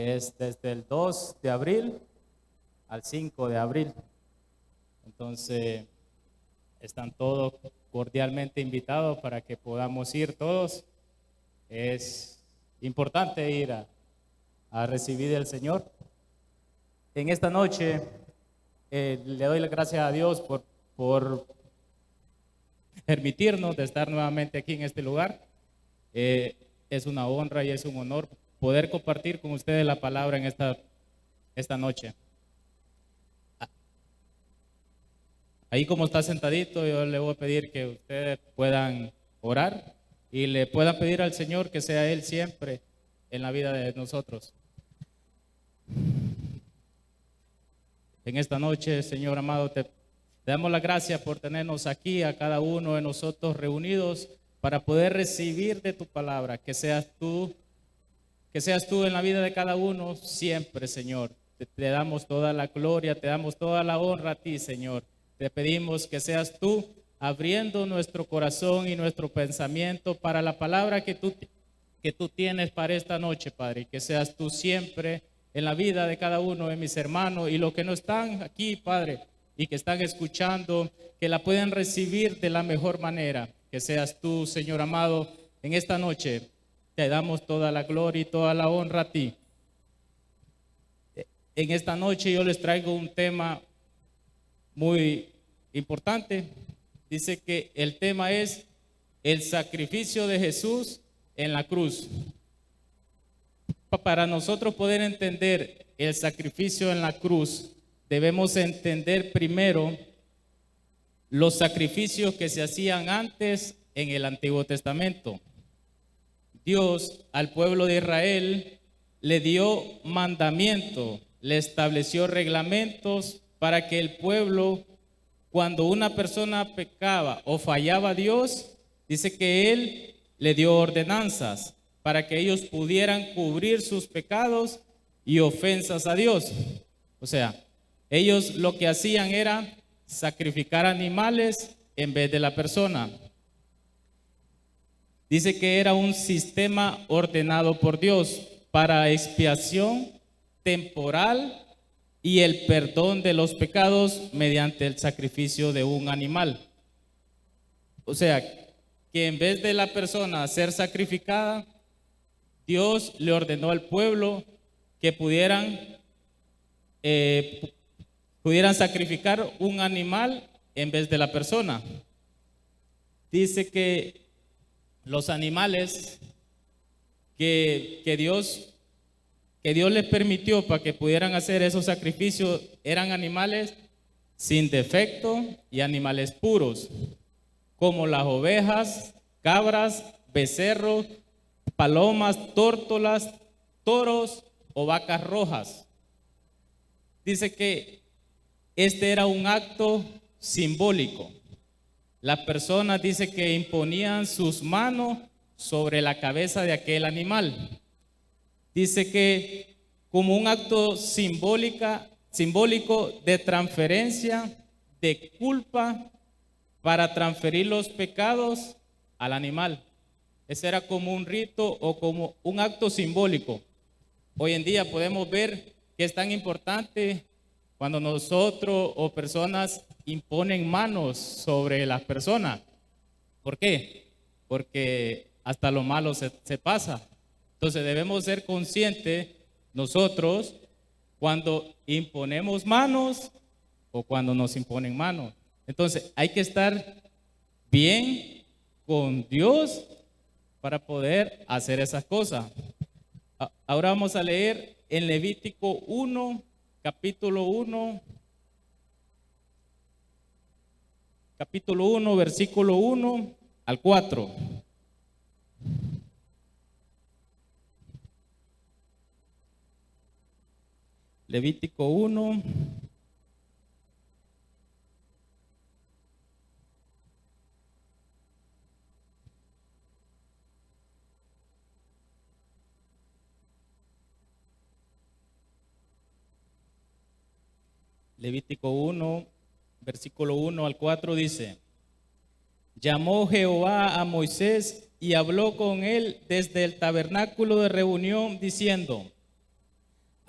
es desde el 2 de abril al 5 de abril. Entonces, están todos cordialmente invitados para que podamos ir todos. Es importante ir a recibir al Señor. En esta noche le doy las gracias a Dios por permitirnos de estar nuevamente aquí en este lugar. Es una honra y es un honor poder compartir con ustedes la palabra en esta noche. Ahí como está sentadito, yo le voy a pedir que ustedes puedan orar y le puedan pedir al Señor que sea Él siempre en la vida de nosotros. En esta noche, Señor amado, te damos las gracias por tenernos aquí, a cada uno de nosotros reunidos para poder recibir de tu palabra, que seas tú en la vida de cada uno siempre, Señor. Te damos toda la gloria, te damos toda la honra a ti, Señor. Te pedimos que seas tú abriendo nuestro corazón y nuestro pensamiento para la palabra que tú tienes para esta noche, Padre. Que seas tú siempre en la vida de cada uno de mis hermanos y los que no están aquí, Padre, y que están escuchando, que la puedan recibir de la mejor manera. Que seas tú, Señor amado, en esta noche. Te damos toda la gloria y toda la honra a ti. En esta noche yo les traigo un tema muy importante. Dice que el tema es el sacrificio de Jesús en la cruz. Para nosotros poder entender el sacrificio en la cruz, debemos entender primero los sacrificios que se hacían antes en el Antiguo Testamento. Dios al pueblo de Israel le dio mandamiento, le estableció reglamentos para que el pueblo, cuando una persona pecaba o fallaba a Dios, dice que Él le dio ordenanzas para que ellos pudieran cubrir sus pecados y ofensas a Dios. O sea, ellos lo que hacían era sacrificar animales en vez de la persona. Dice que era un sistema ordenado por Dios para expiación temporal y el perdón de los pecados mediante el sacrificio de un animal. O sea, que en vez de la persona ser sacrificada, Dios le ordenó al pueblo que pudieran sacrificar un animal en vez de la persona. Dice que los animales que Dios les permitió para que pudieran hacer esos sacrificios eran animales sin defecto y animales puros, como las ovejas, cabras, becerros, palomas, tórtolas, toros o vacas rojas. Dice que este era un acto simbólico. Las personas dice que imponían sus manos sobre la cabeza de aquel animal. Dice que como un acto simbólico de transferencia de culpa para transferir los pecados al animal. Ese era como un rito o como un acto simbólico. Hoy en día podemos ver que es tan importante cuando nosotros o personas imponen manos sobre las personas. ¿Por qué? Porque hasta lo malo se pasa. Entonces debemos ser conscientes nosotros cuando imponemos manos o cuando nos imponen manos. Entonces hay que estar bien con Dios para poder hacer esas cosas. Ahora vamos a leer en Levítico 1, capítulo 1, versículo 1 al 4. Levítico 1. Levítico 1, versículo 1 al 4 dice: Llamó Jehová a Moisés y habló con él desde el tabernáculo de reunión diciendo: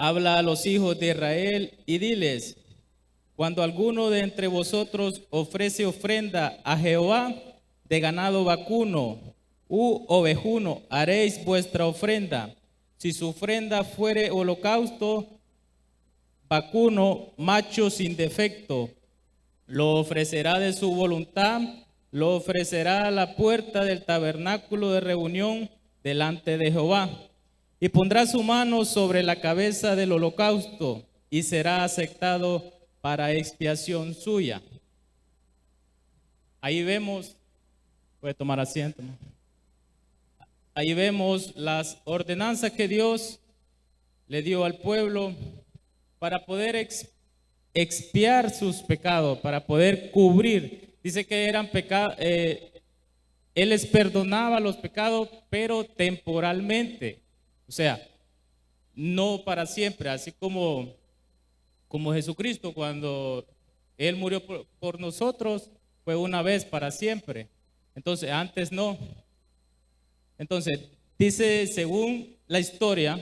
habla a los hijos de Israel y diles: cuando alguno de entre vosotros ofrece ofrenda a Jehová de ganado vacuno u ovejuno, haréis vuestra ofrenda. Si su ofrenda fuere holocausto, vacuno, macho sin defecto, lo ofrecerá de su voluntad, lo ofrecerá a la puerta del tabernáculo de reunión delante de Jehová, y pondrá su mano sobre la cabeza del holocausto, y será aceptado para expiación suya. Ahí vemos, puede tomar asiento, ¿no? Ahí vemos las ordenanzas que Dios le dio al pueblo para poder expiar sus pecados, para poder cubrir. Dice que eran pecados, Él les perdonaba los pecados, pero temporalmente, o sea, no para siempre, así como Jesucristo, cuando Él murió por nosotros, fue una vez para siempre. Entonces, antes no. Entonces, dice, según la historia,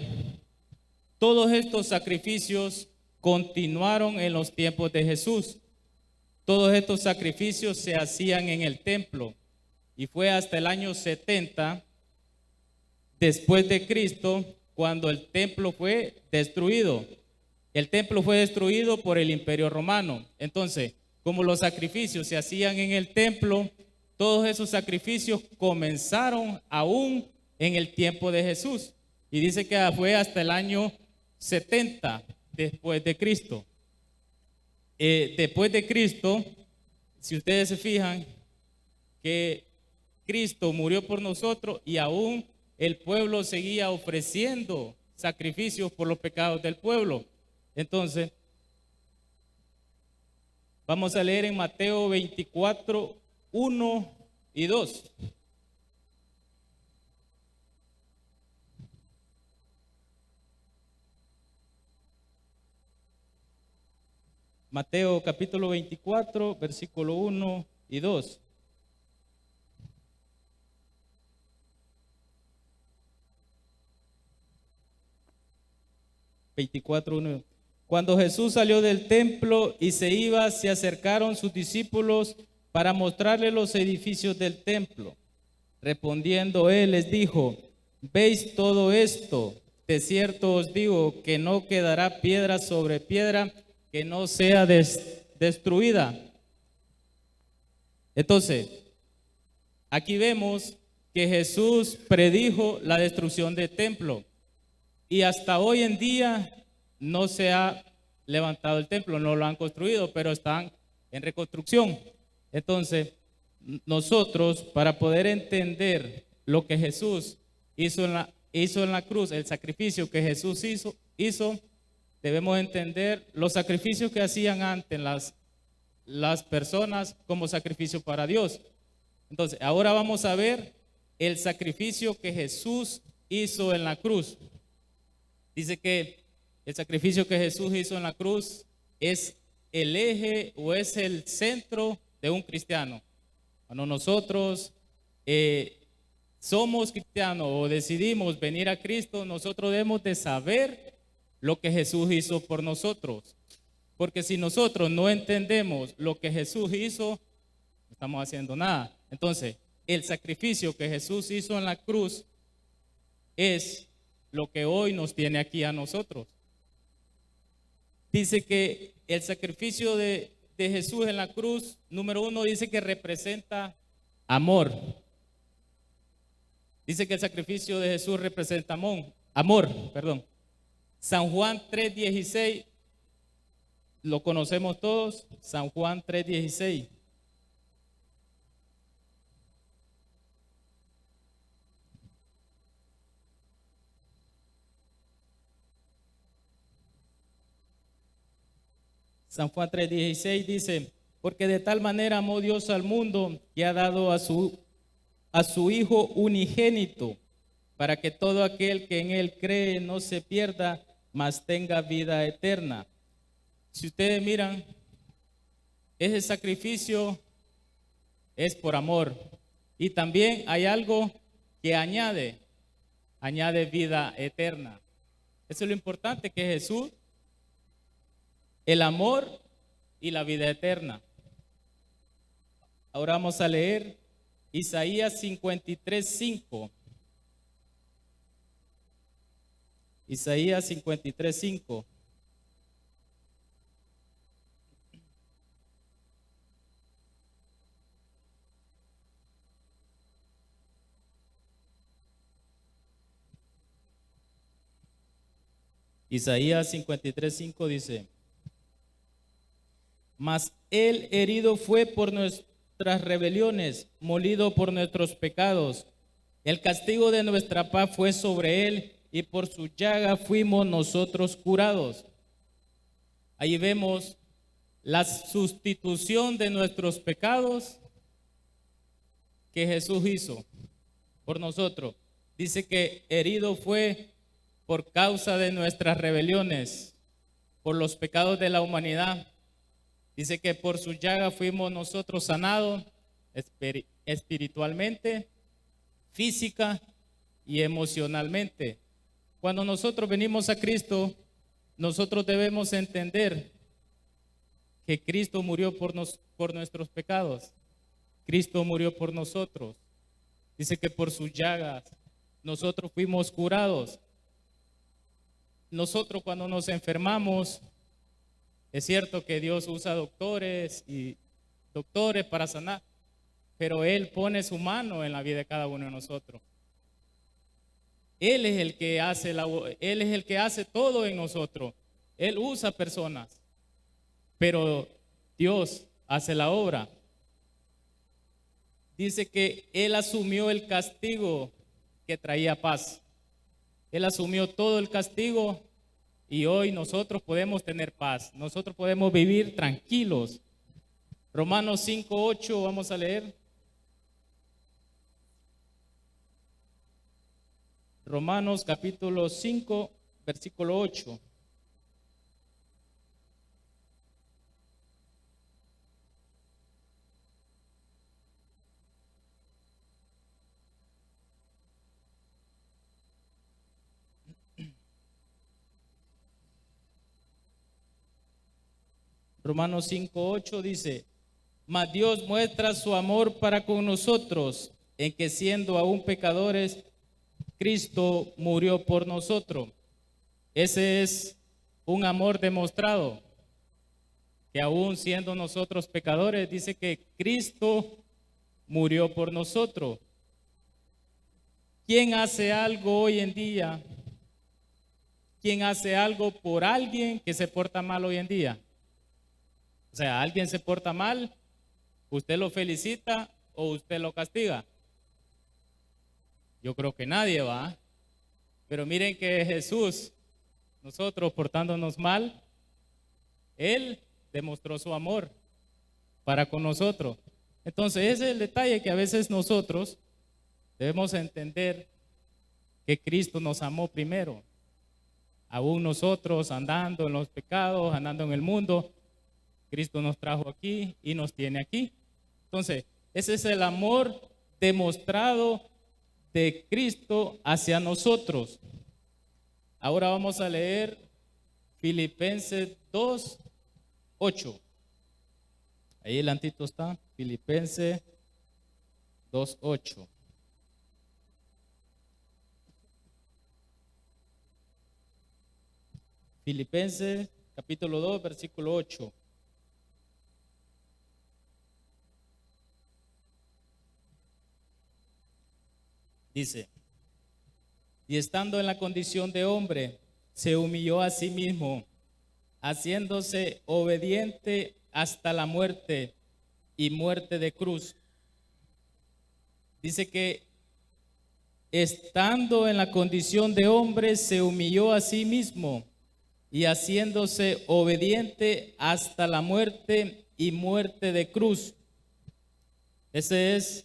todos estos sacrificios continuaron en los tiempos de Jesús. Todos estos sacrificios se hacían en el templo, y fue hasta el año 70 después de Cristo cuando el templo fue destruido. El templo fue destruido por el Imperio Romano. Entonces, como los sacrificios se hacían en el templo, todos esos sacrificios comenzaron aún en el tiempo de Jesús. Y dice que fue hasta el año 70 después de Cristo. Después de Cristo, si ustedes se fijan, que Cristo murió por nosotros y aún el pueblo seguía ofreciendo sacrificios por los pecados del pueblo. Entonces, vamos a leer en Mateo 24, 1 y 2. Mateo capítulo 24, versículo 1 y 2. Cuando Jesús salió del templo y se iba, se acercaron sus discípulos para mostrarle los edificios del templo. Respondiendo él les dijo: ¿veis todo esto? De cierto os digo que no quedará piedra sobre piedra que no sea destruida. Entonces, aquí vemos que Jesús predijo la destrucción del templo. Y hasta hoy en día no se ha levantado el templo, no lo han construido, pero están en reconstrucción. Entonces, nosotros, para poder entender lo que Jesús hizo en la cruz, el sacrificio que Jesús hizo, debemos entender los sacrificios que hacían antes las personas como sacrificio para Dios. Entonces, ahora vamos a ver el sacrificio que Jesús hizo en la cruz. Dice que el sacrificio que Jesús hizo en la cruz es el eje o es el centro de un cristiano. Cuando nosotros somos cristianos o decidimos venir a Cristo, nosotros debemos de saber lo que Jesús hizo por nosotros. Porque si nosotros no entendemos lo que Jesús hizo, no estamos haciendo nada. Entonces, el sacrificio que Jesús hizo en la cruz es lo que hoy nos tiene aquí a nosotros. Dice que el sacrificio de Jesús en la cruz, número 1, dice que representa amor. Dice que el sacrificio de Jesús representa amor. San Juan 3:16, lo conocemos todos, San Juan 3:16. San Juan 3:16 dice: porque de tal manera amó Dios al mundo que ha dado a su Hijo unigénito, para que todo aquel que en él cree no se pierda, mas tenga vida eterna. Si ustedes miran, ese sacrificio es por amor. Y también hay algo que añade vida eterna. Eso es lo importante, que Jesús, el amor y la vida eterna. Ahora vamos a leer Isaías 53:5. Isaías 53:5. Isaías 53:5 dice: Mas él herido fue por nuestras rebeliones, molido por nuestros pecados. El castigo de nuestra paz fue sobre él, y por su llaga fuimos nosotros curados. Ahí vemos la sustitución de nuestros pecados que Jesús hizo por nosotros. Dice que herido fue por causa de nuestras rebeliones, por los pecados de la humanidad. Dice que por su llaga fuimos nosotros sanados espiritualmente, física y emocionalmente. Cuando nosotros venimos a Cristo, nosotros debemos entender que Cristo murió por nuestros pecados. Cristo murió por nosotros. Dice que por sus llagas nosotros fuimos curados. Nosotros cuando nos enfermamos, es cierto que Dios usa doctores para sanar, pero Él pone su mano en la vida de cada uno de nosotros. Él es el que hace Él es el que hace todo en nosotros. Él usa personas, pero Dios hace la obra. Dice que Él asumió el castigo que traía paz. Él asumió todo el castigo y hoy nosotros podemos tener paz. Nosotros podemos vivir tranquilos. Romanos 5:8, vamos a leer. Romanos capítulo 5, versículo 8. Romanos 5:8 dice: Mas Dios muestra su amor para con nosotros, en que siendo aún pecadores, Cristo murió por nosotros. Ese es un amor demostrado, que aún siendo nosotros pecadores, dice que Cristo murió por nosotros. ¿Quién hace algo hoy en día? ¿Quién hace algo por alguien que se porta mal hoy en día? O sea, alguien se porta mal, ¿usted lo felicita o usted lo castiga? Yo creo que nadie va. Pero miren que Jesús, nosotros portándonos mal, Él demostró su amor para con nosotros. Entonces ese es el detalle, que a veces nosotros debemos entender que Cristo nos amó primero. Aún nosotros andando en los pecados, andando en el mundo, Cristo nos trajo aquí y nos tiene aquí. Entonces, ese es el amor demostrado de Cristo hacia nosotros. Ahora vamos a leer Filipenses 2:8. Ahí el antito está, Filipenses 2:8. Filipenses capítulo 2, versículo 8. Dice: y estando en la condición de hombre, se humilló a sí mismo, haciéndose obediente hasta la muerte y muerte de cruz. Dice que estando en la condición de hombre, se humilló a sí mismo y haciéndose obediente hasta la muerte y muerte de cruz. Ese es,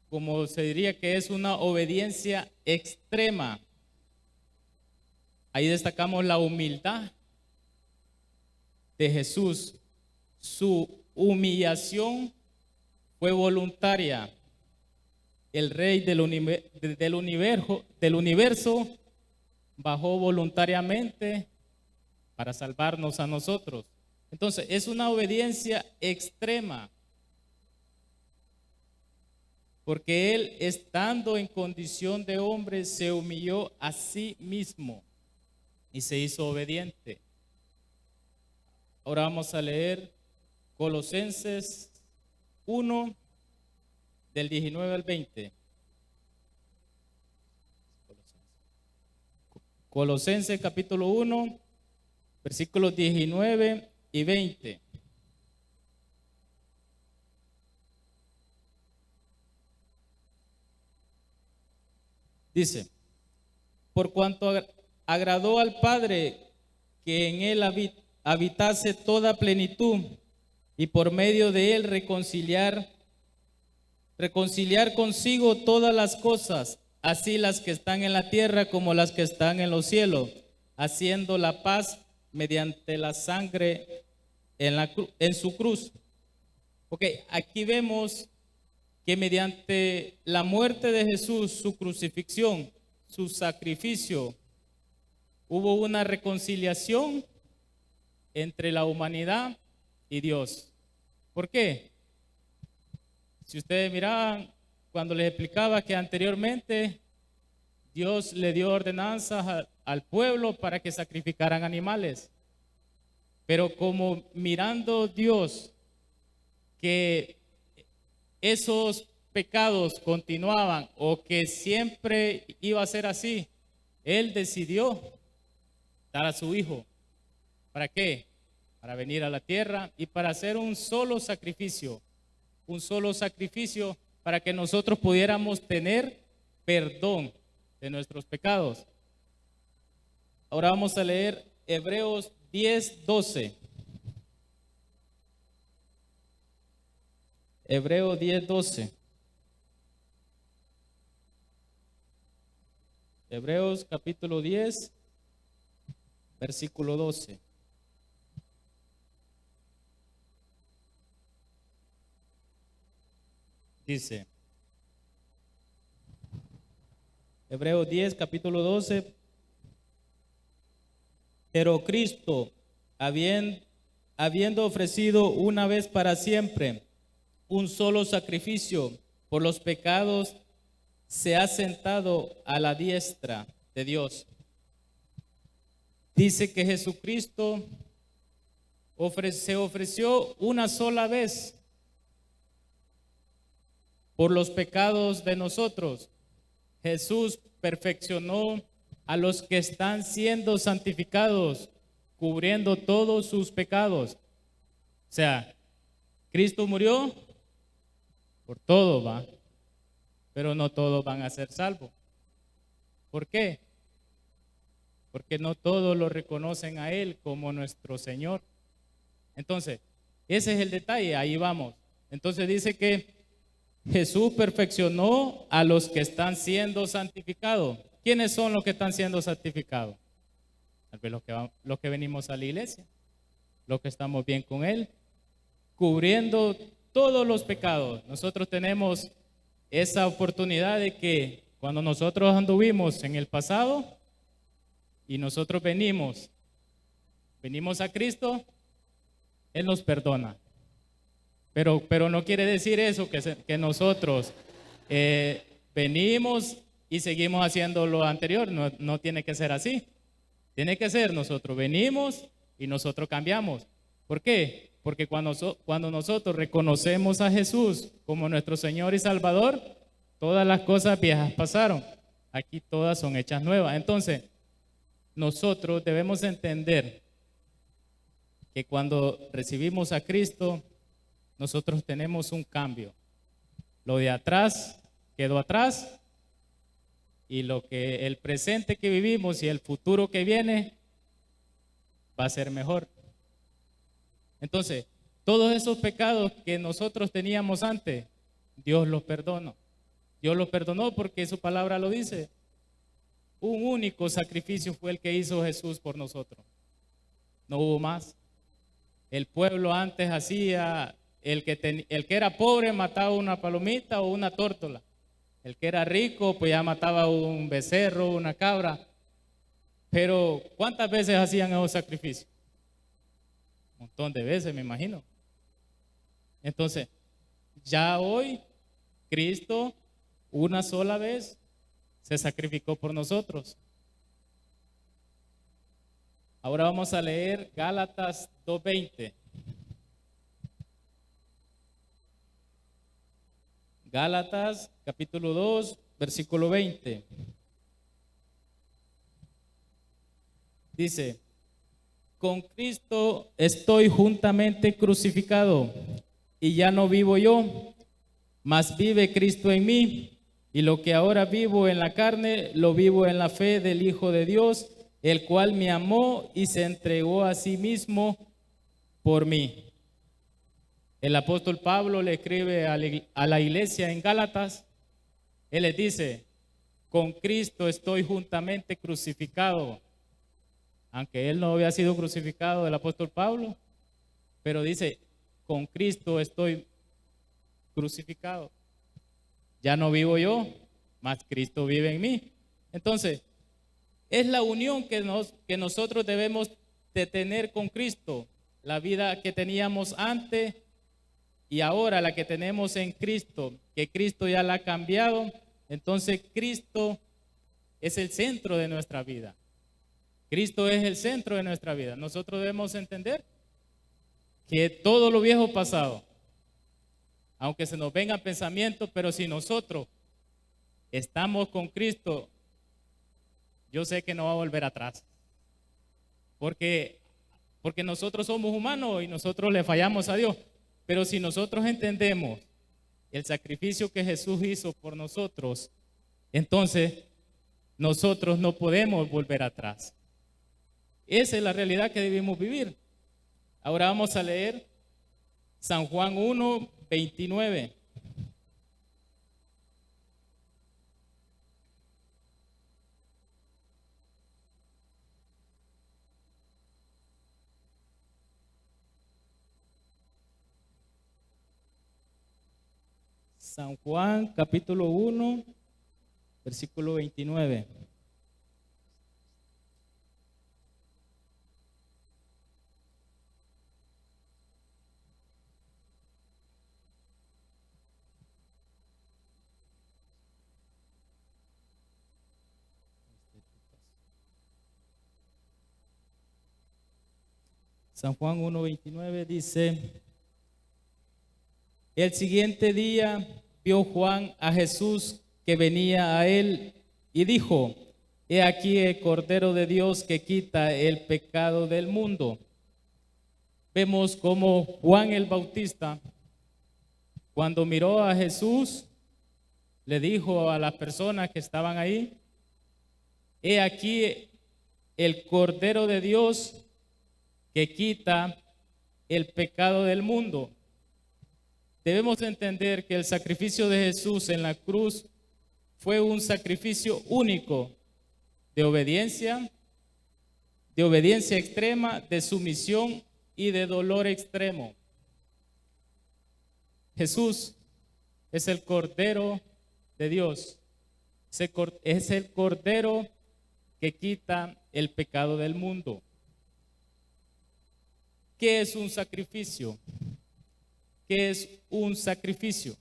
como se diría, que es una obediencia extrema. Ahí destacamos la humildad de Jesús. Su humillación fue voluntaria. El Rey del universo bajó voluntariamente para salvarnos a nosotros. Entonces, es una obediencia extrema, porque Él, estando en condición de hombre, se humilló a sí mismo y se hizo obediente. Ahora vamos a leer Colosenses 1, del 19 al 20. Colosenses capítulo 1, versículos 19 y 20. Dice, por cuanto agradó al Padre que en él habitase toda plenitud, y por medio de él reconciliar consigo todas las cosas, así las que están en la tierra como las que están en los cielos, haciendo la paz mediante la sangre en su cruz. Ok, aquí vemos que mediante la muerte de Jesús, su crucifixión, su sacrificio, hubo una reconciliación entre la humanidad y Dios. ¿Por qué? Si ustedes miraban, cuando les explicaba que anteriormente Dios le dio ordenanzas al pueblo para que sacrificaran animales, pero como mirando Dios que esos pecados continuaban o que siempre iba a ser así, Él decidió dar a su Hijo. ¿Para qué? Para venir a la tierra y para hacer un solo sacrificio para que nosotros pudiéramos tener perdón de nuestros pecados. Ahora vamos a leer Hebreos 10:12. Hebreos 10:12. Hebreos capítulo 10, versículo 12. Dice, Hebreos 10, capítulo 12, pero Cristo, habiendo ofrecido una vez para siempre un solo sacrificio por los pecados, se ha sentado a la diestra de Dios. Dice que Jesucristo se ofreció una sola vez por los pecados de nosotros. Jesús perfeccionó a los que están siendo santificados, cubriendo todos sus pecados. O sea, Cristo murió por todo, va, pero no todos van a ser salvos. ¿Por qué? Porque no todos lo reconocen a Él como nuestro Señor. Entonces, ese es el detalle, ahí vamos. Entonces dice que Jesús perfeccionó a los que están siendo santificados. ¿Quiénes son los que están siendo santificados? Tal vez los que venimos a la iglesia, los que estamos bien con Él, cubriendo todos los pecados. Nosotros tenemos esa oportunidad de que cuando nosotros anduvimos en el pasado y nosotros venimos a Cristo, Él nos perdona. Pero no quiere decir eso que nosotros venimos y seguimos haciendo lo anterior. No tiene que ser así. Tiene que ser nosotros venimos y nosotros cambiamos. ¿Por qué? Porque cuando nosotros reconocemos a Jesús como nuestro Señor y Salvador, todas las cosas viejas pasaron. Aquí todas son hechas nuevas. Entonces, nosotros debemos entender que cuando recibimos a Cristo, nosotros tenemos un cambio. Lo de atrás quedó atrás y el presente que vivimos y el futuro que viene va a ser mejor. Entonces, todos esos pecados que nosotros teníamos antes, Dios los perdonó. Dios los perdonó porque su palabra lo dice. Un único sacrificio fue el que hizo Jesús por nosotros. No hubo más. El pueblo antes hacía, el que era pobre mataba una palomita o una tórtola. El que era rico pues ya mataba un becerro, una cabra. Pero ¿cuántas veces hacían esos sacrificios? Un montón de veces, me imagino. Entonces, ya hoy Cristo una sola vez se sacrificó por nosotros. Ahora vamos a leer Gálatas 2:20. Gálatas capítulo 2, versículo 20. Dice: con Cristo estoy juntamente crucificado, y ya no vivo yo, mas vive Cristo en mí. Y lo que ahora vivo en la carne, lo vivo en la fe del Hijo de Dios, el cual me amó y se entregó a sí mismo por mí. El apóstol Pablo le escribe a la iglesia en Gálatas. Él les dice: con Cristo estoy juntamente crucificado. Aunque él no había sido crucificado, el apóstol Pablo, pero dice: con Cristo estoy crucificado. Ya no vivo yo, mas Cristo vive en mí. Entonces, es la unión que nosotros debemos de tener con Cristo. La vida que teníamos antes y ahora la que tenemos en Cristo, que Cristo ya la ha cambiado. Entonces, Cristo es el centro de nuestra vida. Cristo es el centro de nuestra vida. Nosotros debemos entender que todo lo viejo pasado, aunque se nos vengan pensamientos, pero si nosotros estamos con Cristo, yo sé que no va a volver atrás. Porque nosotros somos humanos y nosotros le fallamos a Dios. Pero si nosotros entendemos el sacrificio que Jesús hizo por nosotros, entonces nosotros no podemos volver atrás. Esa es la realidad que debemos vivir. Ahora vamos a leer San Juan 1, 29. San Juan capítulo 1, versículo 29. San Juan 1:29 dice: el siguiente día vio Juan a Jesús que venía a él y dijo: he aquí el Cordero de Dios que quita el pecado del mundo. Vemos como Juan el Bautista, cuando miró a Jesús, le dijo a las personas que estaban ahí: he aquí el Cordero de Dios que quita el pecado del mundo. Debemos entender que el sacrificio de Jesús en la cruz fue un sacrificio único de obediencia extrema, de sumisión y de dolor extremo. Jesús es el Cordero de Dios, es el Cordero que quita el pecado del mundo. ¿Qué es un sacrificio? ¿Qué es un sacrificio?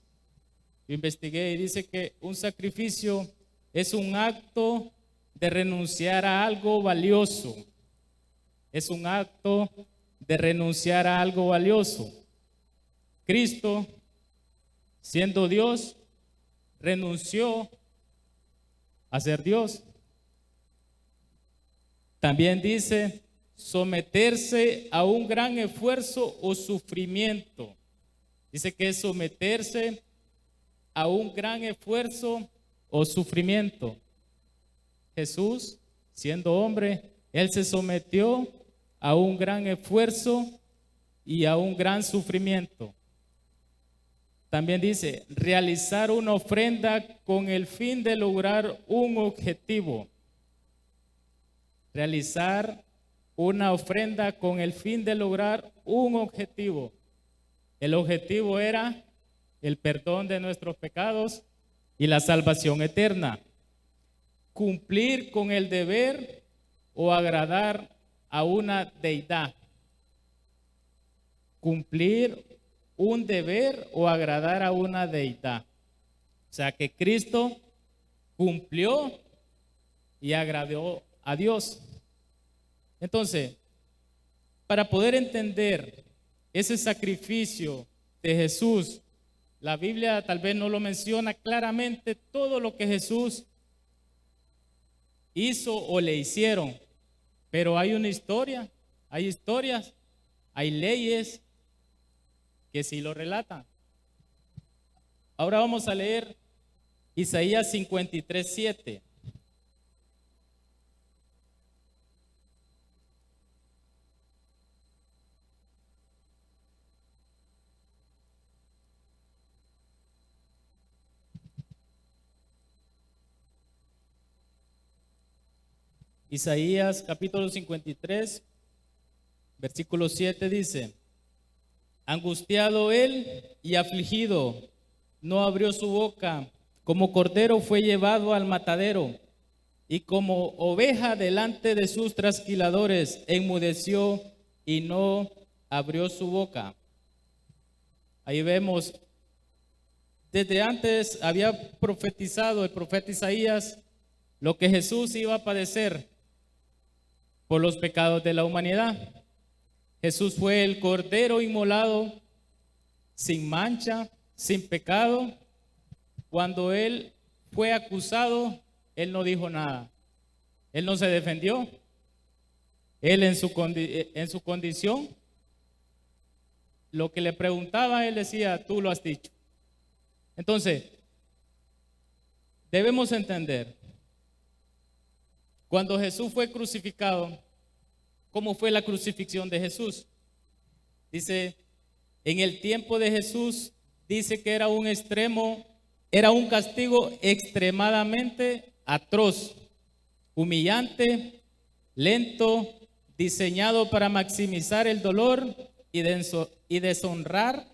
Yo investigué y dice que un sacrificio es un acto de renunciar a algo valioso. Es un acto de renunciar a algo valioso. Cristo, siendo Dios, renunció a ser Dios. También dice someterse a un gran esfuerzo o sufrimiento. Dice que es someterse a un gran esfuerzo o sufrimiento. Jesús, siendo hombre, él se sometió a un gran esfuerzo y a un gran sufrimiento. También dice realizar una ofrenda con el fin de lograr un objetivo. Realizar una ofrenda con el fin de lograr un objetivo. El objetivo era el perdón de nuestros pecados y la salvación eterna. Cumplir con el deber o agradar a una deidad. Cumplir un deber o agradar a una deidad. O sea que Cristo cumplió y agradó a Dios. Entonces, para poder entender ese sacrificio de Jesús, la Biblia tal vez no lo menciona claramente todo lo que Jesús hizo o le hicieron, pero hay una historia, hay historias, hay leyes que sí lo relatan. Ahora vamos a leer Isaías 53:7. Isaías capítulo 53, versículo 7 dice: angustiado él y afligido, no abrió su boca, como cordero fue llevado al matadero, y como oveja delante de sus trasquiladores, enmudeció y no abrió su boca. Ahí vemos, desde antes había profetizado el profeta Isaías lo que Jesús iba a padecer por los pecados de la humanidad. Jesús fue el cordero inmolado, sin mancha, sin pecado. Cuando él fue acusado, él no dijo nada. Él no se defendió. Él en su condición, lo que le preguntaba, él decía: tú lo has dicho. Entonces, debemos entender, cuando Jesús fue crucificado, ¿cómo fue la crucifixión de Jesús? Dice, en el tiempo de Jesús, dice que era un castigo extremadamente atroz, humillante, lento, diseñado para maximizar el dolor y deshonrar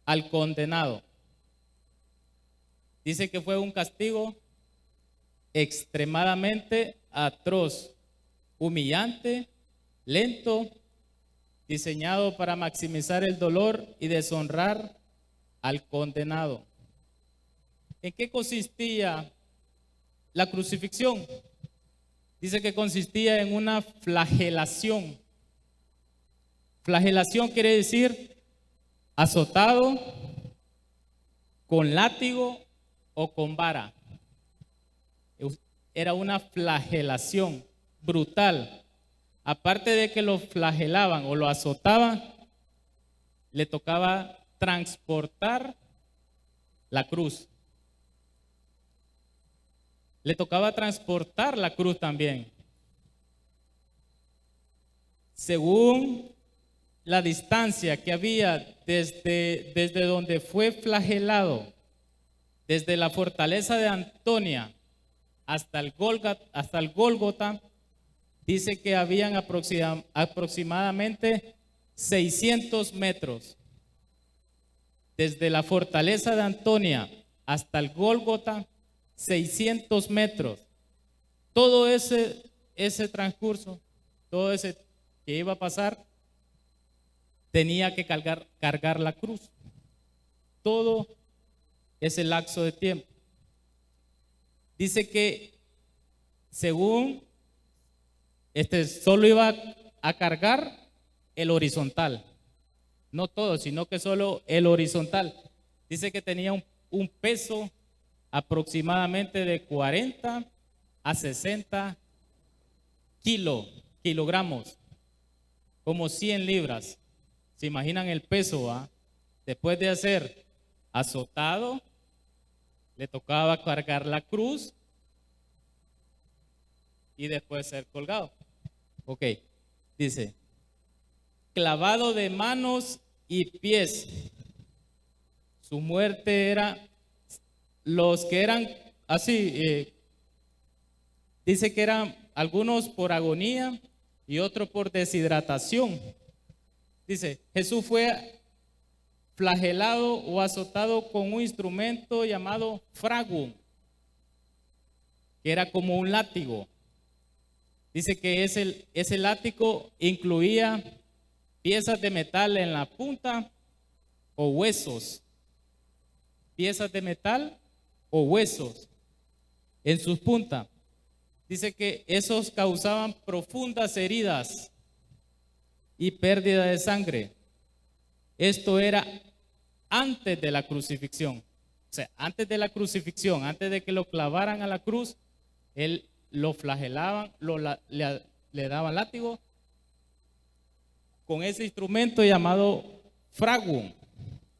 al condenado. Dice que fue un castigo extremadamente atroz, humillante, lento, diseñado para maximizar el dolor y deshonrar al condenado. ¿En qué consistía la crucifixión? Dice que consistía en una flagelación. Flagelación quiere decir azotado con látigo o con vara. Era una flagelación brutal. Aparte de que lo flagelaban o lo azotaban, le tocaba transportar la cruz. Le tocaba transportar la cruz también. Según la distancia que había desde donde fue flagelado, desde la fortaleza de Antonia hasta el Gólgota, dice que habían aproximadamente 600 metros. Desde la fortaleza de Antonia hasta el Gólgota, 600 metros. Todo ese transcurso, todo ese que iba a pasar, tenía que cargar la cruz. Todo ese lapso de tiempo. Dice que según solo iba a cargar el horizontal. No todo, sino que solo el horizontal. Dice que tenía un peso aproximadamente de 40 a 60 kilogramos, como 100 libras. ¿Se imaginan el peso? ¿Va? Después de ser azotado, le tocaba cargar la cruz y después ser colgado. Ok, dice, clavado de manos y pies. Su muerte era, los que eran así, dice que eran algunos por agonía y otros por deshidratación. Dice, Jesús fue flagelado o azotado con un instrumento llamado fragum, que era como un látigo. Dice que ese látigo incluía piezas de metal en la punta o huesos. Piezas de metal o huesos en sus puntas. Dice que esos causaban profundas heridas y pérdida de sangre. Esto era antes de la crucifixión. O sea, antes de la crucifixión, antes de que lo clavaran a la cruz, él lo flagelaban, le daban látigo con ese instrumento llamado fragum,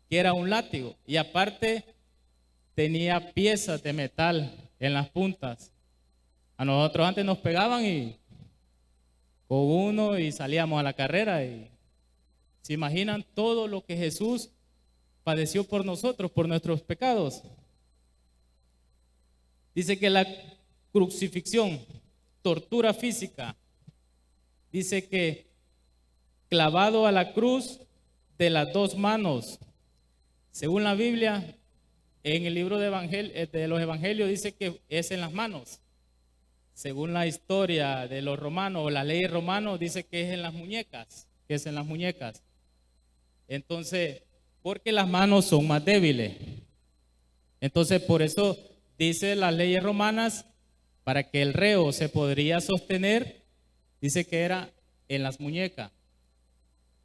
que era un látigo. Y aparte tenía piezas de metal en las puntas. A nosotros antes nos pegaban y con uno y salíamos a la carrera. Y se imaginan todo lo que Jesús padeció por nosotros, por nuestros pecados. Dice que la crucifixión, tortura física, dice que clavado a la cruz de las dos manos. Según la Biblia, en el libro de los evangelios dice que es en las manos. Según la historia de los romanos o la ley romana dice que es en las muñecas, que es en las muñecas. Entonces, porque las manos son más débiles. Entonces, por eso dice las leyes romanas, para que el reo se podría sostener, dice que era en las muñecas.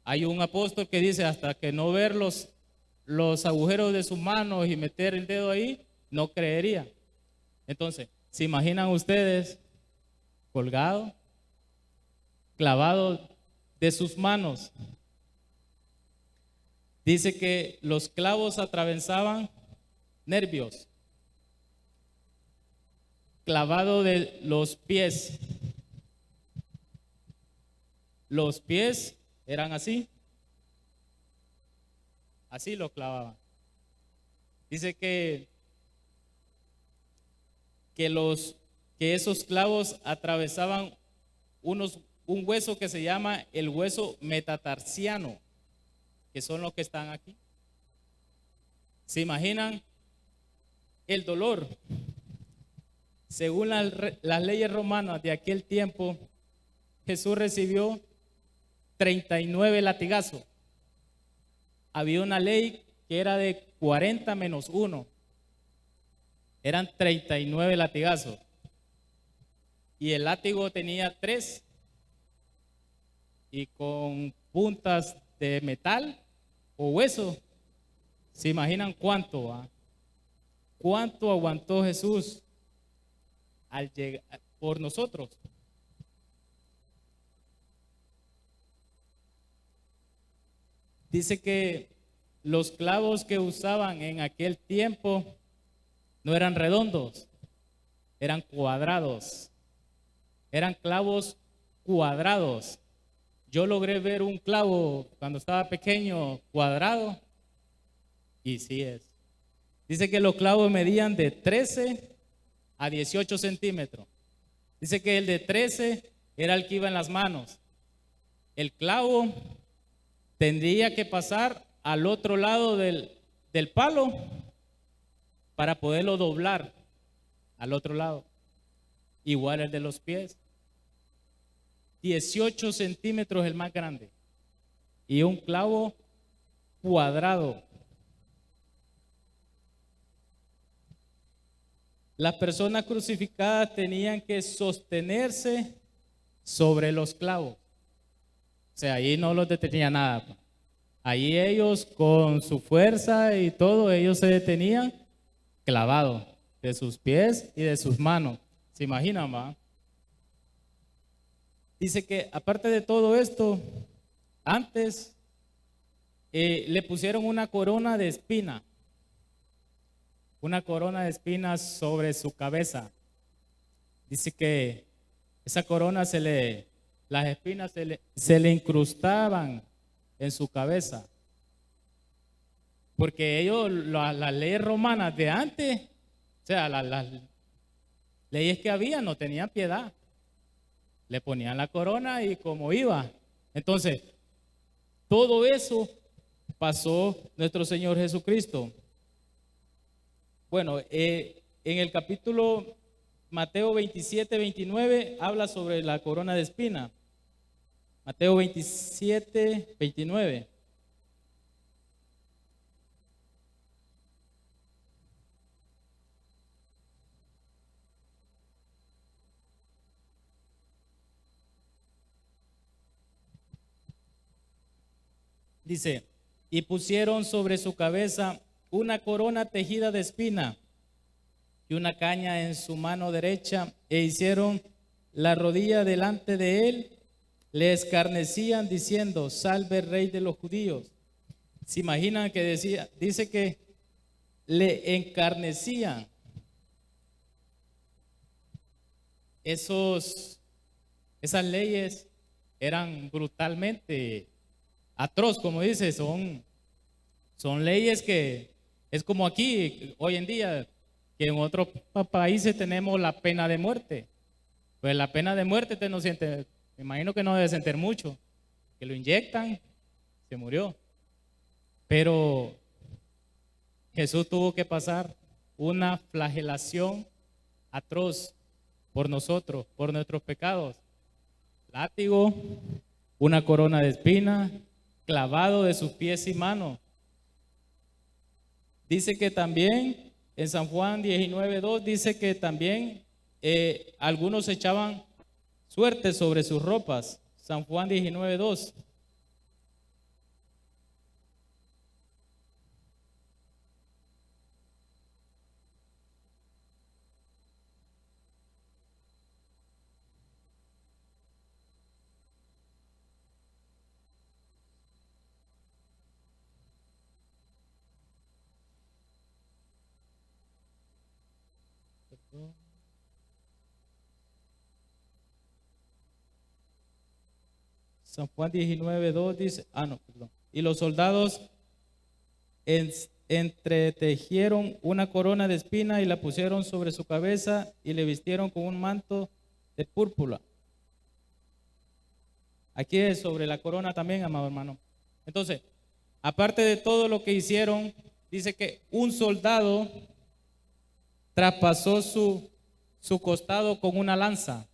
Hay un apóstol que dice, hasta que no ver los agujeros de sus manos y meter el dedo ahí, no creería. Entonces, ¿se imaginan ustedes colgado, clavado de sus manos? Dice que los clavos atravesaban nervios, clavado de los pies. Los pies eran así lo clavaban. Dice que esos clavos atravesaban un hueso que se llama el hueso metatarsiano, que son los que están aquí. ¿Se imaginan el dolor? Según las leyes romanas de aquel tiempo, Jesús recibió 39 latigazos. Había una ley que era de 40 menos 1. Eran 39 latigazos. Y el látigo tenía 3. Y con puntas de metal o hueso. ¿Se imaginan cuánto? ¿Cuánto aguantó Jesús al llegar por nosotros? Dice que los clavos que usaban en aquel tiempo no eran redondos, eran cuadrados. Eran clavos cuadrados. Yo logré ver un clavo cuando estaba pequeño cuadrado y sí es. Dice que los clavos medían de 13 a 18 centímetros. Dice que el de 13 era el que iba en las manos. El clavo tendría que pasar al otro lado del palo para poderlo doblar al otro lado. Igual el de los pies. 18 centímetros el más grande. Y un clavo cuadrado. Las personas crucificadas tenían que sostenerse sobre los clavos. O sea, ahí no los detenía nada. Ahí ellos con su fuerza y todo, ellos se detenían clavados de sus pies y de sus manos. ¿Se imaginan, va? Dice que aparte de todo esto, antes le pusieron una corona de espina. Una corona de espinas sobre su cabeza. Dice que esa corona las espinas se le incrustaban en su cabeza. Porque ellos, las leyes romanas de antes, o sea, las leyes que había no tenían piedad. Le ponían la corona y como iba. Entonces, todo eso pasó nuestro Señor Jesucristo. Bueno, en el capítulo Mateo 27, 29 habla sobre la corona de espina. Mateo 27, 29. Dice, y pusieron sobre su cabeza una corona tejida de espina y una caña en su mano derecha, e hicieron la rodilla delante de él, le escarnecían diciendo, salve rey de los judíos. ¿Se imaginan que decía? Dice que le encarnecían. Esas leyes eran brutalmente atroz, como dice, son leyes que es como aquí, hoy en día, que en otros países tenemos la pena de muerte. Pues la pena de muerte usted no siente, me imagino que no debe sentir mucho, que lo inyectan, se murió. Pero Jesús tuvo que pasar una flagelación atroz por nosotros, por nuestros pecados. Látigo, una corona de espina, clavado de sus pies y manos. Dice que también en San Juan 19:2 dice que también algunos echaban suerte sobre sus ropas. San Juan 19:2. San Juan 19:2 dice, no, perdón. Y los soldados entretejieron una corona de espina y la pusieron sobre su cabeza y le vistieron con un manto de púrpura. Aquí es sobre la corona también, amado hermano. Entonces, aparte de todo lo que hicieron, dice que un soldado traspasó su costado con una lanza.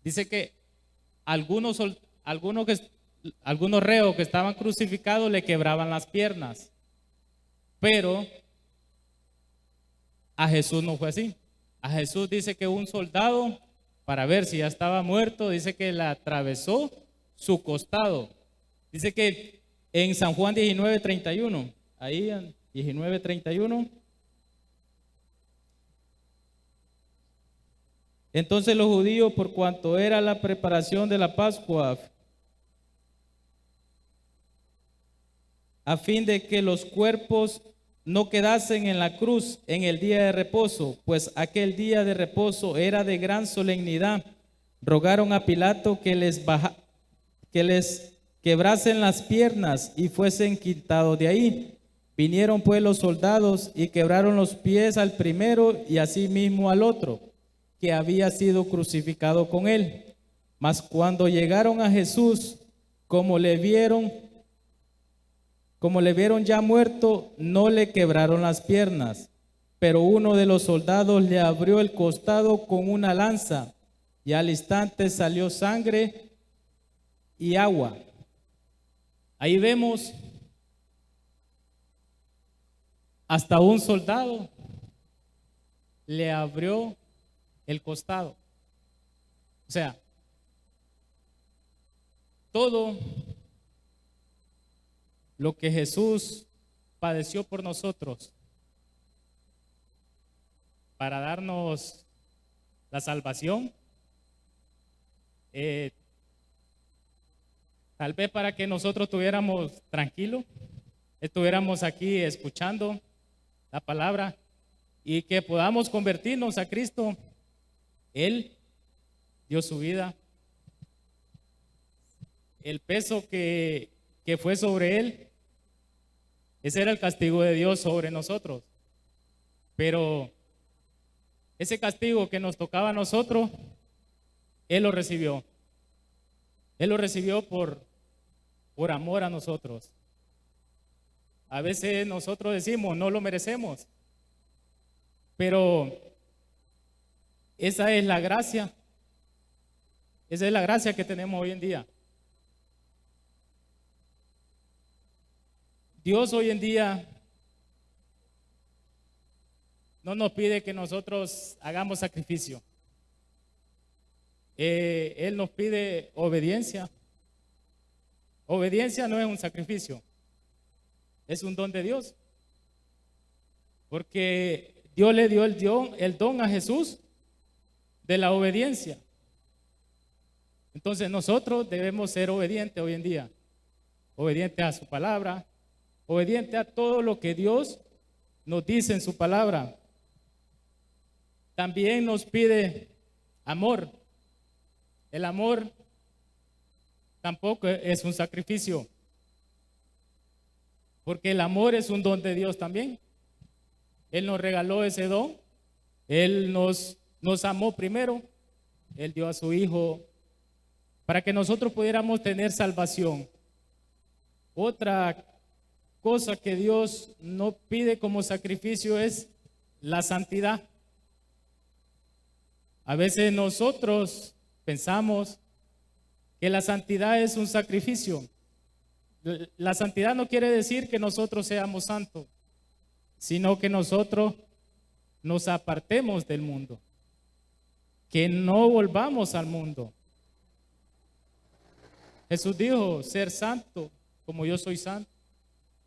Dice que algunos reos que estaban crucificados le quebraban las piernas. Pero a Jesús no fue así. A Jesús dice que un soldado, para ver si ya estaba muerto, dice que le atravesó su costado. Dice que en San Juan 19:31, ahí en 19:31, entonces los judíos, por cuanto era la preparación de la Pascua, a fin de que los cuerpos no quedasen en la cruz en el día de reposo, pues aquel día de reposo era de gran solemnidad, rogaron a Pilato que les quebrasen las piernas y fuesen quitados de ahí. Vinieron pues los soldados y quebraron los pies al primero y asimismo al otro, que había sido crucificado con él. Mas cuando llegaron a Jesús, como le vieron ya muerto, no le quebraron las piernas, pero uno de los soldados le abrió el costado con una lanza y al instante salió sangre y agua. Ahí vemos hasta un soldado le abrió el costado. O sea, todo lo que Jesús padeció por nosotros para darnos la salvación, tal vez para que nosotros estuviéramos tranquilos, estuviéramos aquí escuchando la palabra y que podamos convertirnos a Cristo. Él dio su vida. El peso que fue sobre él, ese era el castigo de Dios sobre nosotros. Pero ese castigo que nos tocaba a nosotros, Él lo recibió. Él lo recibió por amor a nosotros. A veces nosotros decimos, no lo merecemos. Pero Esa es la gracia. Esa es la gracia que tenemos hoy en día. Dios hoy en día no nos pide que nosotros hagamos sacrificio. Él nos pide obediencia. Obediencia no es un sacrificio, es un don de Dios. Porque Dios le dio el don a Jesús de la obediencia. Entonces nosotros debemos ser obedientes hoy en día. Obedientes a su palabra, obedientes a todo lo que Dios nos dice en su palabra. También nos pide amor. El amor tampoco es un sacrificio, porque el amor es un don de Dios también. Él nos regaló ese don. Él nos amó primero. Él dio a su Hijo para que nosotros pudiéramos tener salvación. Otra cosa que Dios no pide como sacrificio es la santidad. A veces nosotros pensamos que la santidad es un sacrificio. La santidad no quiere decir que nosotros seamos santos, sino que nosotros nos apartemos del mundo, que no volvamos al mundo. Jesús dijo, ser santo como yo soy santo,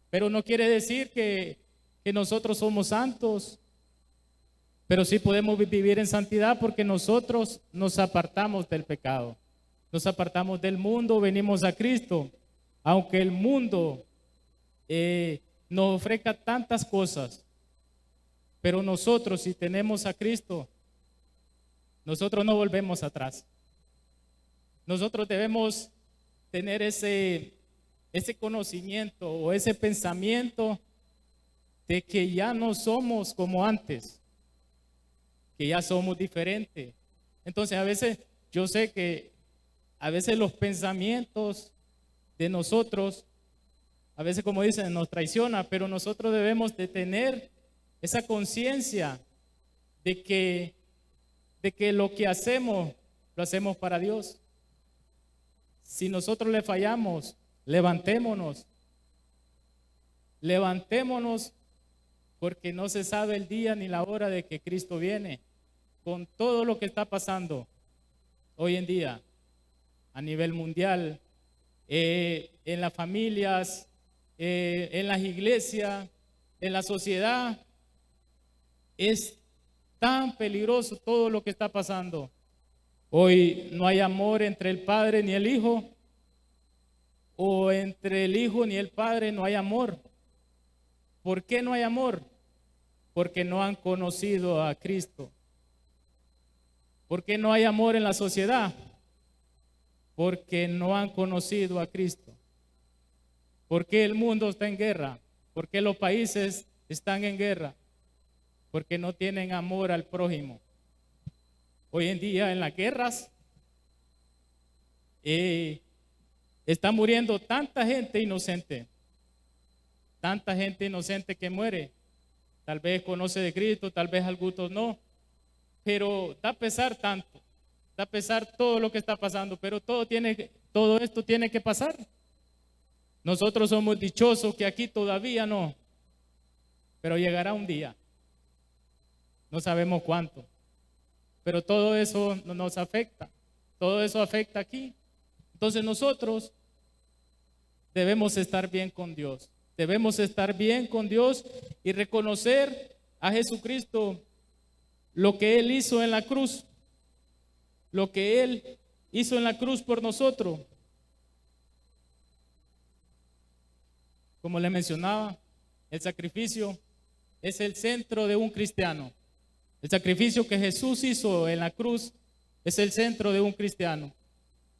pero no quiere decir que nosotros somos santos, pero sí podemos vivir en santidad porque nosotros nos apartamos del pecado, nos apartamos del mundo, venimos a Cristo, aunque el mundo nos ofrezca tantas cosas, pero nosotros si tenemos a Cristo, nosotros no volvemos atrás. Nosotros debemos tener ese conocimiento o ese pensamiento de que ya no somos como antes, que ya somos diferentes. Entonces a veces yo sé que a veces los pensamientos de nosotros, a veces como dicen, nos traiciona, pero nosotros debemos de tener esa conciencia de que lo que hacemos, lo hacemos para Dios. Si nosotros le fallamos, levantémonos porque no se sabe el día ni la hora de que Cristo viene. Con todo lo que está pasando hoy en día a nivel mundial, en las familias, en las iglesias, en la sociedad, es tan peligroso todo lo que está pasando. Hoy no hay amor entre el Padre ni el Hijo, o entre el Hijo ni el Padre no hay amor. ¿Por qué no hay amor? Porque no han conocido a Cristo. ¿Por qué no hay amor en la sociedad? Porque no han conocido a Cristo. ¿Por qué el mundo está en guerra? ¿Por qué los países están en guerra? Porque no tienen amor al prójimo. Hoy en día en las guerras está muriendo tanta gente inocente que muere. Tal vez conoce de Cristo, tal vez algunos no, pero da pesar tanto, da pesar todo lo que está pasando, pero todo esto tiene que pasar. Nosotros somos dichosos que aquí todavía no, pero llegará un día, no sabemos cuánto, pero todo eso nos afecta, todo eso afecta aquí. Entonces nosotros debemos estar bien con Dios, debemos estar bien con Dios y reconocer a Jesucristo, lo que Él hizo en la cruz, lo que Él hizo en la cruz por nosotros. Como le mencionaba, el sacrificio es el centro de un cristiano. El sacrificio que Jesús hizo en la cruz es el centro de un cristiano.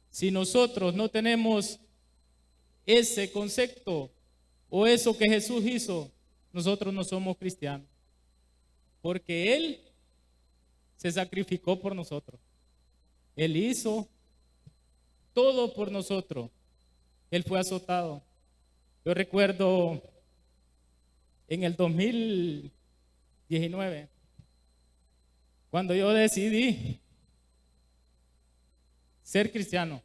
Si nosotros no tenemos ese concepto o eso que Jesús hizo, nosotros no somos cristianos. Porque Él se sacrificó por nosotros. Él hizo todo por nosotros. Él fue azotado. Yo recuerdo en el 2019, Cuando yo decidí ser cristiano,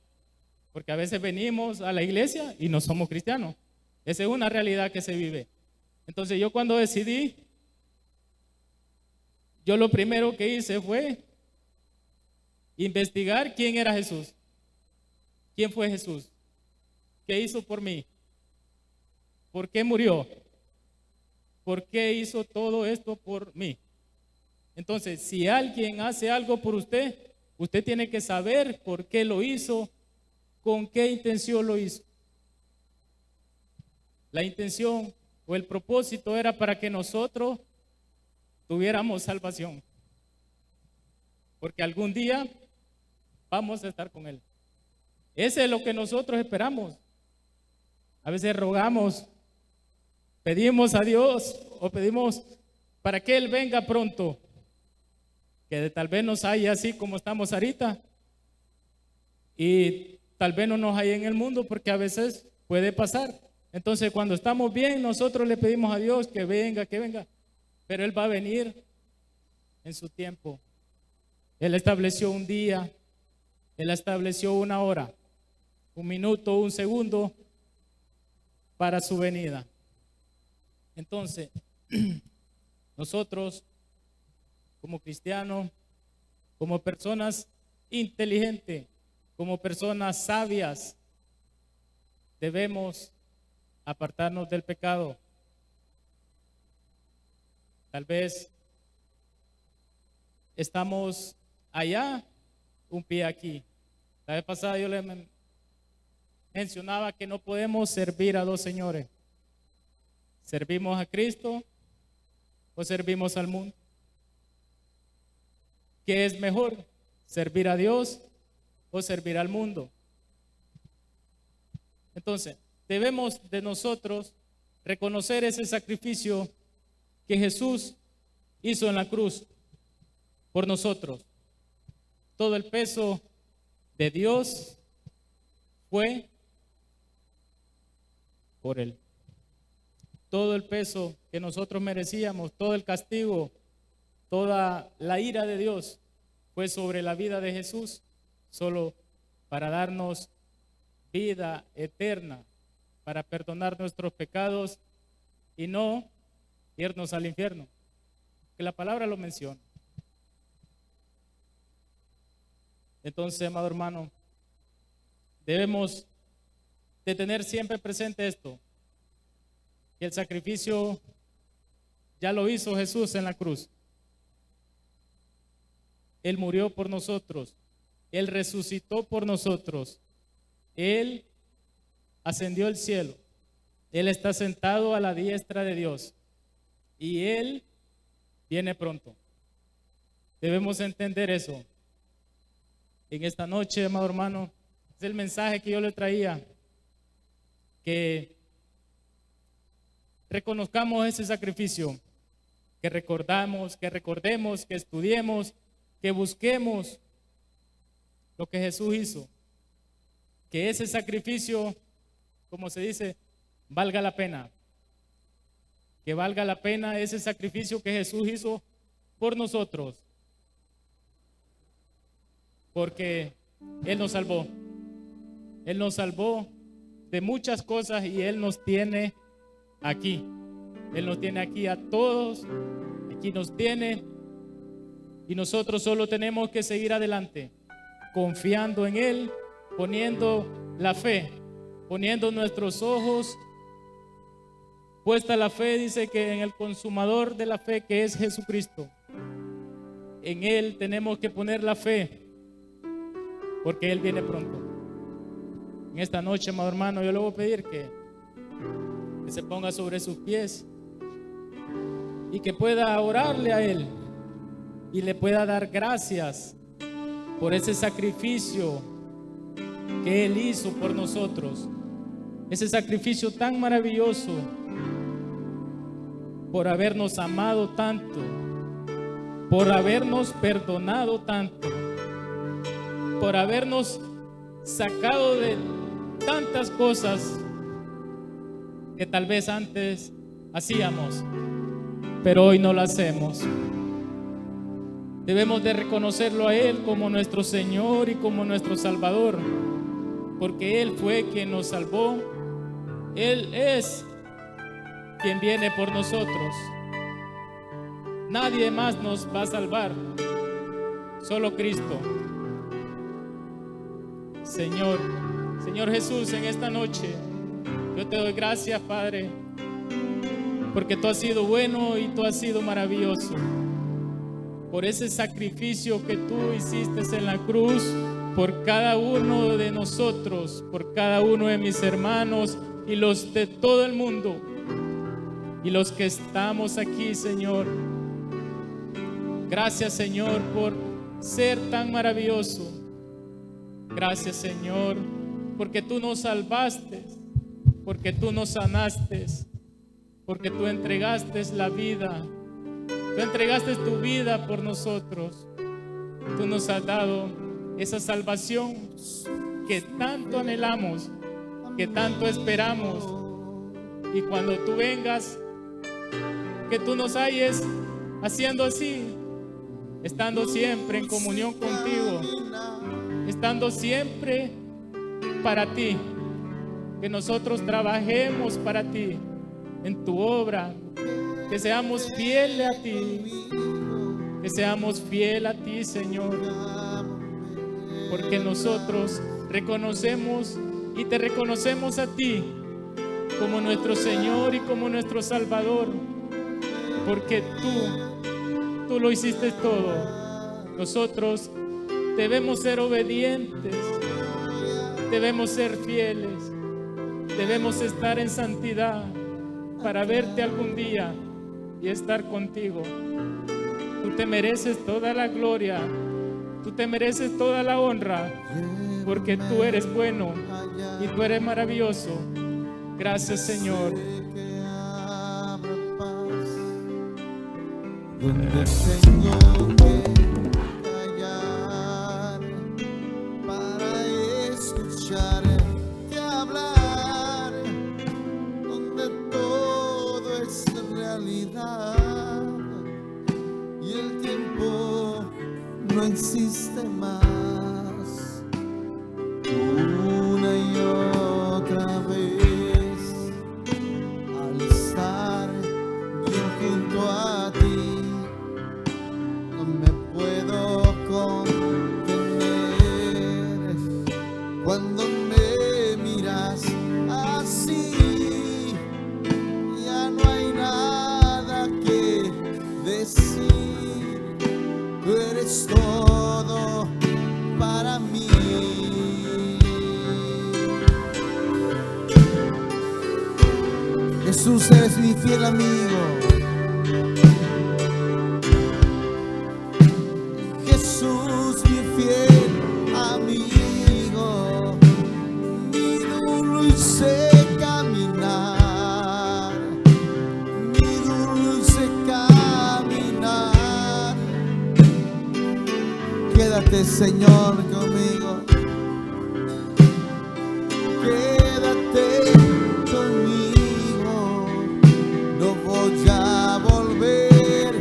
porque a veces venimos a la iglesia y no somos cristianos. Esa es una realidad que se vive. Entonces yo cuando decidí, yo lo primero que hice fue investigar quién era Jesús, quién fue Jesús, qué hizo por mí, por qué murió, por qué hizo todo esto por mí. Entonces, si alguien hace algo por usted, usted tiene que saber por qué lo hizo, con qué intención lo hizo. La intención o el propósito era para que nosotros tuviéramos salvación, porque algún día vamos a estar con Él. Ese es lo que nosotros esperamos. A veces rogamos, pedimos a Dios o pedimos para que Él venga pronto, que tal vez nos haya así como estamos ahorita y tal vez no nos haya en el mundo, porque a veces puede pasar. Entonces cuando estamos bien, nosotros le pedimos a Dios que venga, pero Él va a venir en su tiempo. Él estableció un día, Él estableció una hora, un minuto, un segundo para su venida. Entonces, nosotros como cristianos, como personas inteligentes, como personas sabias, debemos apartarnos del pecado. Tal vez estamos allá, un pie aquí. La vez pasada yo le mencionaba que no podemos servir a dos señores. ¿Servimos a Cristo o servimos al mundo? ¿Qué es mejor? ¿Servir a Dios o servir al mundo? Entonces, debemos de nosotros reconocer ese sacrificio que Jesús hizo en la cruz por nosotros. Todo el peso de Dios fue por Él. Todo el peso que nosotros merecíamos, todo el castigo, toda la ira de Dios fue sobre la vida de Jesús, solo para darnos vida eterna, para perdonar nuestros pecados y no irnos al infierno, que la palabra lo menciona. Entonces, amado hermano, debemos de tener siempre presente esto, que el sacrificio ya lo hizo Jesús en la cruz. Él murió por nosotros, Él resucitó por nosotros, Él ascendió al cielo, Él está sentado a la diestra de Dios y Él viene pronto. Debemos entender eso. En esta noche, amado hermano, es el mensaje que yo le traía, que reconozcamos ese sacrificio, que recordemos, que estudiemos, que busquemos lo que Jesús hizo, que ese sacrificio, como se dice, valga la pena, que valga la pena ese sacrificio que Jesús hizo por nosotros, porque Él nos salvó de muchas cosas y Él nos tiene aquí. Él nos tiene aquí a todos, aquí nos tiene y nosotros solo tenemos que seguir adelante, confiando en Él, poniendo la fe, poniendo nuestros ojos, puesta la fe, dice que en el consumador de la fe que es Jesucristo. En Él tenemos que poner la fe, porque Él viene pronto. En esta noche, amado hermano, yo le voy a pedir que se ponga sobre sus pies y que pueda orarle a Él y le pueda dar gracias por ese sacrificio que Él hizo por nosotros, ese sacrificio tan maravilloso, por habernos amado tanto, por habernos perdonado tanto, por habernos sacado de tantas cosas que tal vez antes hacíamos, pero hoy no lo hacemos. Debemos de reconocerlo a Él como nuestro Señor y como nuestro Salvador, porque Él fue quien nos salvó. Él es quien viene por nosotros. Nadie más nos va a salvar, solo Cristo. Señor Jesús, en esta noche yo te doy gracias, Padre, porque tú has sido bueno y tú has sido maravilloso. Por ese sacrificio que tú hiciste en la cruz, por cada uno de nosotros, por cada uno de mis hermanos y los de todo el mundo y los que estamos aquí, Señor. Gracias, Señor, por ser tan maravilloso. Gracias, Señor, porque tú nos salvaste, porque tú nos sanaste, porque tú entregaste la vida. Tú entregaste tu vida por nosotros. Tú nos has dado esa salvación que tanto anhelamos, que tanto esperamos. Y cuando tú vengas, que tú nos halles haciendo así, estando siempre en comunión contigo, estando siempre para ti, que nosotros trabajemos para ti, en tu obra, que seamos fieles a ti, que seamos fieles a ti, Señor, porque nosotros reconocemos y te reconocemos a ti como nuestro Señor y como nuestro Salvador, porque tú lo hiciste todo. Nosotros debemos ser obedientes, debemos ser fieles, debemos estar en santidad para verte algún día y estar contigo. Tú te mereces toda la gloria, tú te mereces toda la honra, porque tú eres bueno y tú eres maravilloso. Gracias, Señor. Donde tengo que callar para escucharte hablar, donde todo es realidad y el tiempo no existe más. Una y otra vez, al estar yo junto a ti, no me puedo contener. Cuando me miras así, ya no hay nada que decir. Tú eres todo para mí. Jesús, eres mi fiel amigo. Jesús, mi fiel amigo, mi dulce caminar, mi dulce caminar. Quédate, Señor, conmigo. Quédate conmigo. No voy a volver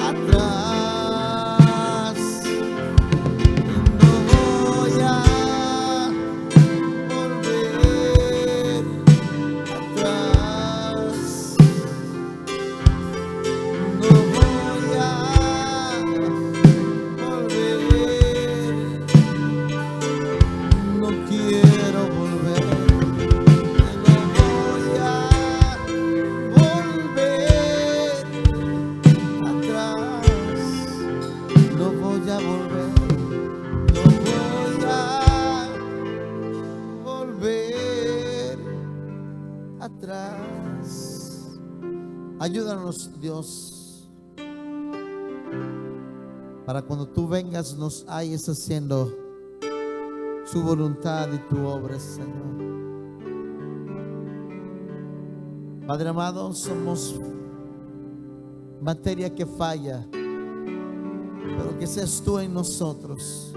atrás. No voy a volver atrás. No voy a volver. No quiero volver. No voy a volver atrás. No voy a volver. No voy a volver atrás. Ayúdanos, Dios, para cuando tú vengas nos halles haciendo su voluntad y tu obra, Señor. Padre amado, somos materia que falla, pero que seas tú en nosotros,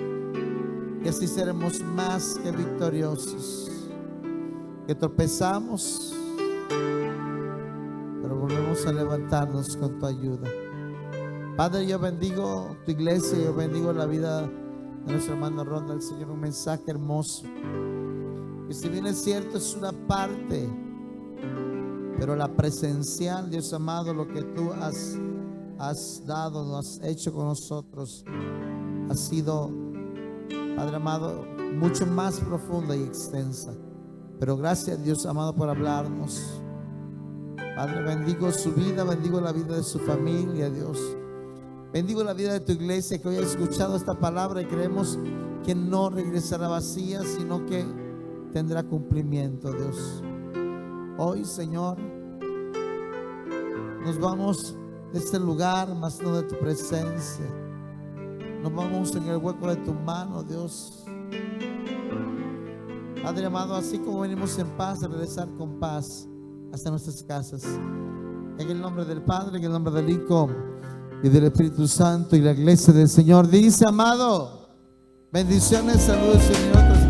que así seremos más que victoriosos, que tropezamos, pero volvemos a levantarnos con tu ayuda. Padre, yo bendigo tu iglesia, yo bendigo la vida de nuestro hermano Ronald, Señor, un mensaje hermoso. Que si bien es cierto, es una parte, pero la presencial, Dios amado, lo que tú has dado, lo has hecho con nosotros, ha sido, Padre amado, mucho más profunda y extensa. Pero gracias, Dios amado, por hablarnos. Padre, bendigo su vida, bendigo la vida de su familia, Dios. Bendigo la vida de tu iglesia que hoy ha escuchado esta palabra y creemos que no regresará vacía, sino que tendrá cumplimiento, Dios. Hoy, Señor, nos vamos de este lugar, más no de tu presencia. Nos vamos en el hueco de tu mano, Dios. Padre amado, así como venimos en paz, a regresar con paz hasta nuestras casas. En el nombre del Padre, en el nombre del Hijo y del Espíritu Santo, y la iglesia del Señor dice, amado, bendiciones, saludos, Señor.